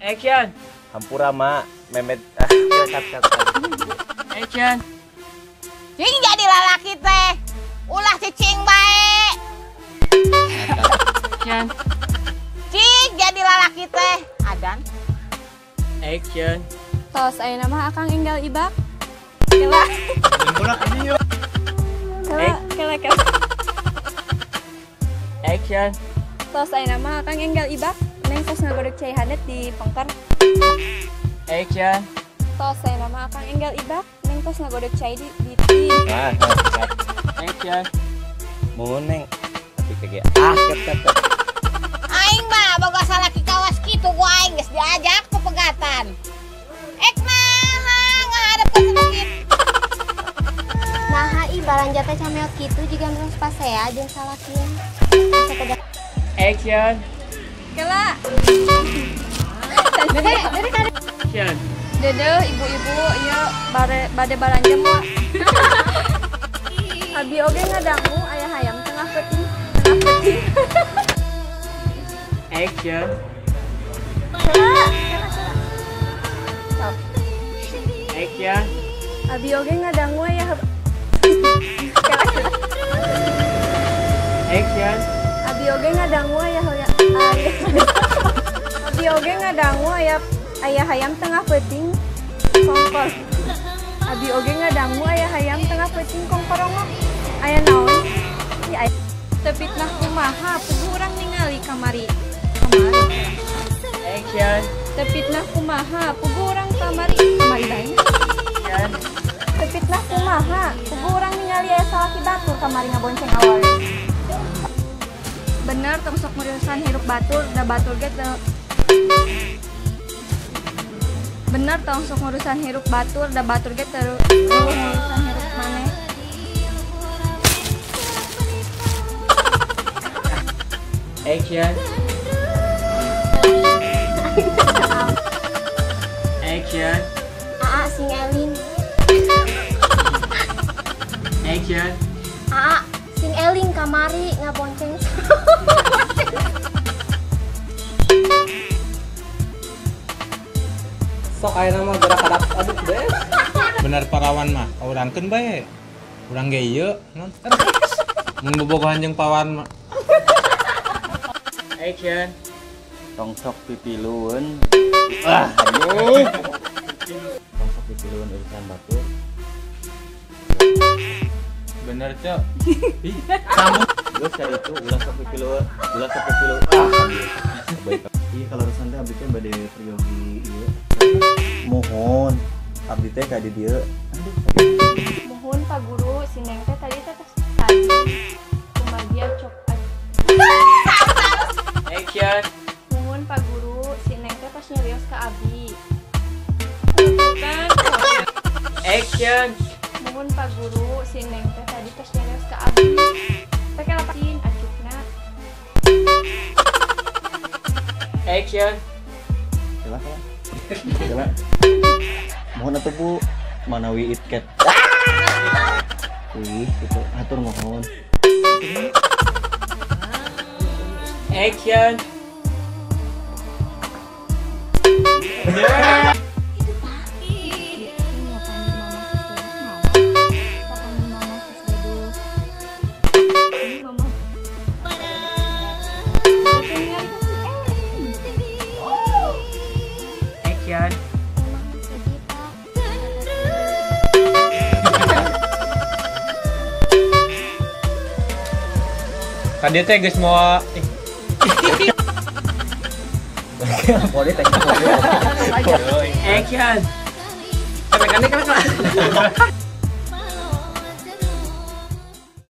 Action. Hampura mak memet cut. Action. Cing jadi lalaki teh. Ulah cicing bae. Action. Cing jadi lalaki teh. Adan. Action. Tos ayeuna mah akang enggal ibak. Kela. Kela. Action. Tos ayeuna mah akang enggal ibak. Neng tos ngagodeg cai hadet di pengker. Action. Tos ayeuna mah akang enggal ibak. Neng tos ngagodeg cai di Nah, Action. mun neng tapi kege cut. Aing mah boga salaki kawas kitu ku aing geus diajak ke pegatan. Ngadep ke sedikit. Nah, balanja teh cameot kitu jiga terus pasea jeung salakieun. Action. Kela. Action. Dedeh ibu-ibu ieu bade balanja moal. Abi oge ngadangu aya hayam tengah peuting. Action. Kela. Action. Abi oge ngadangu aya Action. Abi oge ngadangu aya Abi oge ngadangu aya hayam tengah peuting kongkor. Abi oge ngadangu aya hayam tengah peuting kongkorongok. Aya naon? Tepitnah kumaha puguh urang ningali kamari. Action. Tepitnah kumaha puguh urang kamari lain. Action. Tepitnah kumaha puguh urang ningali aya salaki batur kamari ngabonceng awal. Bener tong sok ngurusan hirup batur da batur ge teu. Bener tong sok ngurusan hirup batur da batur ge teu ngurusan hirup maneh. Action. Action. Aa sing Elin. Action. Aa sing Elin kamari ngabonceng. Sok ayeuna mah gerak aduk deh. Bener parawan mah kaurangkeun bae. Urang ge ieu non. Mun bobogohan jeung pawan mah. Action. Tong sok pipilueun. Aduh. Tong sok pipilueun urusan batur. Bener, Cok. Ih, Geus ka ditu ulah sok pipilueun. Iya kalau urusan teh abdi teh bade priyogi ieu. Mohon abdi teh ka di dieu. Mohon Pak Guru, si Neng teh tadi kumaha cok. Action. Mohon Pak Guru, si Neng teh pas nyarios ka abi. Action. Mohon Pak Guru, si Neng teh tadi pas nyarios ka abi. Teh kala pacin acukna. Action. Kela. Mohon atuh Bu, manawi itket. Wih, itu atur mohon. Action. Action. tadi teh geus moal Action. Sampai kan